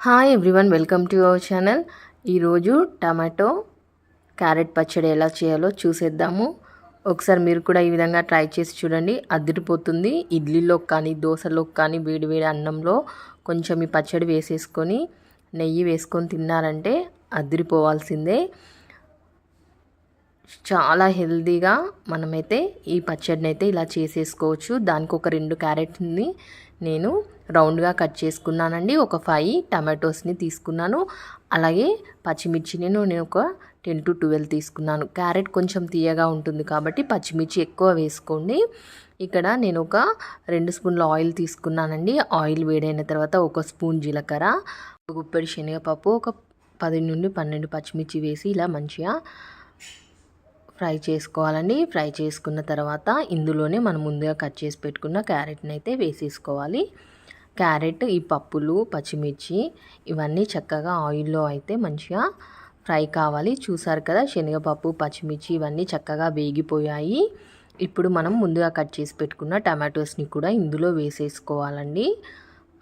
Hi everyone, welcome to our channel. ఈరోజు tomato carrot పచ్చడి ఎలా చేయాలో చూసేద్దాము. ఒకసారి మీరు కూడా ఈ విధంగా ట్రై చేసి చూడండి, అదిరిపోతుంది. ఇడ్లీలో కానీ దోశలో కానీ వేడివేడి అన్నంలో కొంచెం ఈ పచ్చడి వేసేసుకొని నెయ్యి వేసుకొని తిన్నారంటే అదిరిపోవాల్సిందే. చాలా హెల్తీగా మనమైతే ఈ పచ్చడిని అయితే ఇలా చేసేసుకోవచ్చు. దానికి ఒక 2 క్యారెట్ని నేను రౌండ్గా కట్ చేసుకున్నానండి. ఒక 5 టమాటోస్ని తీసుకున్నాను. అలాగే పచ్చిమిర్చిని నేను ఒక 10 to 12 తీసుకున్నాను. క్యారెట్ కొంచెం తీయగా ఉంటుంది కాబట్టి పచ్చిమిర్చి ఎక్కువ వేసుకోండి. ఇక్కడ నేను ఒక 2 స్పూన్ల ఆయిల్ తీసుకున్నానండి. ఆయిల్ వేడైన తర్వాత 1 స్పూన్ జీలకర్ర, ఒక గుప్పెడు శనగపప్పు, ఒక 10 నుండి 12 పచ్చిమిర్చి వేసి ఇలా మంచిగా ఫ్రై చేసుకోవాలండి. ఫ్రై చేసుకున్న తర్వాత ఇందులోనే మనం ముందుగా కట్ చేసి పెట్టుకున్న క్యారెట్ని అయితే వేసేసుకోవాలి. క్యారెట్, ఈ పప్పులు, పచ్చిమిర్చి ఇవన్నీ చక్కగా ఆయిల్లో అయితే మంచిగా ఫ్రై కావాలి. చూసారు కదా, శనగపప్పు, పచ్చిమిర్చి ఇవన్నీ చక్కగా వేగిపోయాయి. ఇప్పుడు మనం ముందుగా కట్ చేసి పెట్టుకున్న టమాటోస్ని కూడా ఇందులో వేసేసుకోవాలండి.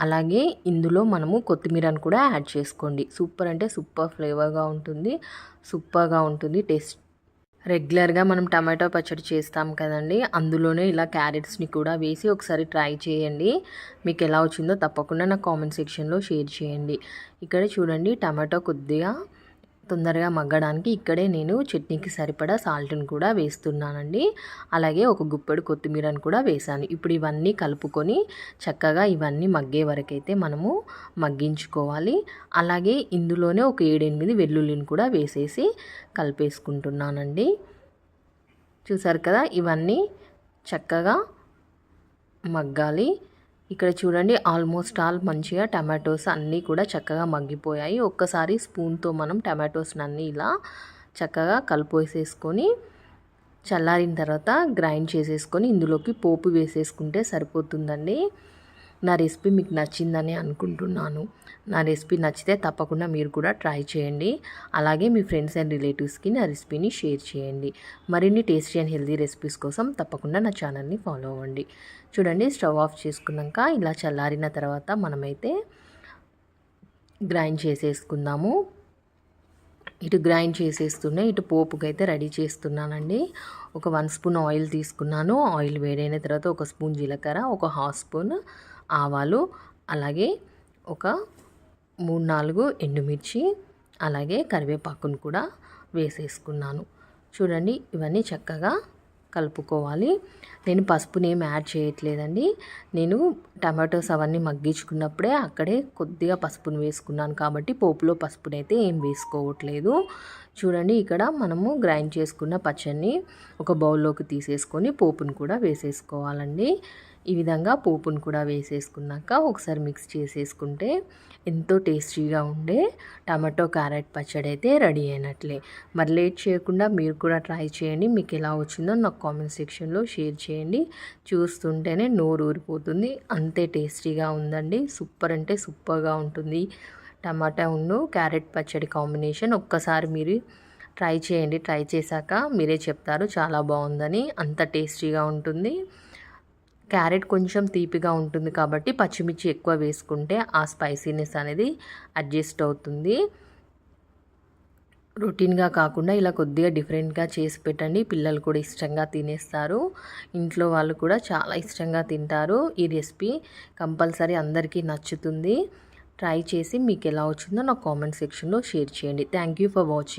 అలాగే ఇందులో మనము కొత్తిమీరను కూడా యాడ్ చేసుకోండి. సూపర్ అంటే సూపర్ ఫ్లేవర్గా ఉంటుంది, సూపర్గా ఉంటుంది టేస్ట్. రెగ్యులర్గా మనం టమాటో పచ్చడి చేస్తాం కదండి, అందులోనే ఇలా క్యారెట్స్ని కూడా వేసి ఒకసారి ట్రై చేయండి. మీకు ఎలా వచ్చిందో తప్పకుండా నా కామెంట్ సెక్షన్లో షేర్ చేయండి. ఇక్కడ చూడండి, టమాటో కొద్దిగా తొందరగా మగ్గడానికి ఇక్కడే నేను చట్నీకి సరిపడా సాల్ట్ని కూడా వేస్తున్నానండి. అలాగే ఒక గుప్పెడు కొత్తిమీరను కూడా వేసాను. ఇప్పుడు ఇవన్నీ కలుపుకొని చక్కగా ఇవన్నీ మగ్గే వరకైతే మనము మగ్గించుకోవాలి. అలాగే ఇందులోనే ఒక 7-8 వెల్లుల్లిని కూడా వేసేసి కలిపేసుకుంటున్నానండి. చూసారు కదా, ఇవన్నీ చక్కగా మగ్గాలి. ఇక్కడ చూడండి, ఆల్మోస్ట్ ఆల్ మంచిగా టమాటోస్ అన్నీ కూడా చక్కగా మగ్గిపోయాయి. ఒక్కసారి స్పూన్తో మనం టమాటోస్ని అన్నీ ఇలా చక్కగా కలిపేసేసుకొని చల్లారిన తర్వాత గ్రైండ్ చేసేసుకొని ఇందులోకి పోపు వేసేసుకుంటే సరిపోతుందండి. నా రెసిపీ మీకు నచ్చిందని అనుకుంటున్నాను. నా రెసిపీ నచ్చితే తప్పకుండా మీరు కూడా ట్రై చేయండి. అలాగే మీ ఫ్రెండ్స్ అండ్ రిలేటివ్స్కి నా రెసిపీని షేర్ చేయండి. మరిన్ని టేస్టీ అండ్ హెల్తీ రెసిపీస్ కోసం తప్పకుండా నా ఛానల్ని ఫాలో అవ్వండి. చూడండి, స్టవ్ ఆఫ్ చేసుకున్నాక ఇలా చల్లారిన తర్వాత మనమైతే గ్రైండ్ చేసేసుకుందాము. ఇటు గ్రైండ్ చేసేస్తూనే ఇటు పోపుకైతే రెడీ చేస్తున్నానండి. ఒక 1 స్పూన్ ఆయిల్ తీసుకున్నాను. ఆయిల్ వేడైన తర్వాత 1 స్పూన్ జీలకర్ర, ఒక 1/2 స్పూన్ ఆవాలు, అలాగే ఒక 3-4 ఎండుమిర్చి, అలాగే కరివేపాకును కూడా వేసేసుకున్నాను. చూడండి, ఇవన్నీ చక్కగా కలుపుకోవాలి. నేను పసుపుని ఏం యాడ్ చేయట్లేదండి. నేను టమాటోస్ అవన్నీ మగ్గించుకున్నప్పుడే అక్కడే కొద్దిగా పసుపుని వేసుకున్నాను కాబట్టి పోపులో పసుపుని అయితే ఏం వేసుకోవట్లేదు. చూడండి, ఇక్కడ మనము గ్రైండ్ చేసుకున్న పచ్చడిని ఒక బౌల్లోకి తీసేసుకొని పోపును కూడా వేసేసుకోవాలండి. ఈ విధంగా పోపును కూడా వేసేసుకున్నాక ఒకసారి మిక్స్ చేసేసుకుంటే ఎంతో టేస్టీగా ఉండే టమాటో క్యారెట్ పచ్చడి అయితే రెడీ అయినట్లే. మరి లేట్ చేయకుండా మీరు కూడా ట్రై చేయండి. మీకు ఎలా వచ్చిందో నాకు కామెంట్ సెక్షన్లో షేర్ చేయండి. చూస్తుంటేనే నోరు ఊరిపోతుంది, అంతే టేస్టీగా ఉందండి. సూపర్ అంటే సూపర్గా ఉంటుంది టమాటా ఉన్ను క్యారెట్ పచ్చడి కాంబినేషన్. ఒక్కసారి మీరు ట్రై చేయండి. ట్రై చేశాక మీరే చెప్తారు చాలా బాగుందని. అంత టేస్టీగా ఉంటుంది. క్యారెట్ కొంచెం తీపిగా ఉంటుంది కాబట్టి పచ్చిమిర్చి ఎక్కువ వేసుకుంటే ఆ స్పైసీనెస్ అనేది అడ్జస్ట్ అవుతుంది. రొటీన్గా కాకుండా ఇలా కొద్దిగా డిఫరెంట్గా చేసి పెట్టండి. పిల్లలు కూడా ఇష్టంగా తినేస్తారు. ఇంట్లో వాళ్ళు కూడా చాలా ఇష్టంగా తింటారు. ఈ రెసిపీ కంపల్సరీ అందరికీ నచ్చుతుంది. ట్రై చేసి మీకు ఎలా వచ్చిందో నాకు కామెంట్ సెక్షన్లో షేర్ చేయండి. Thank you for watching.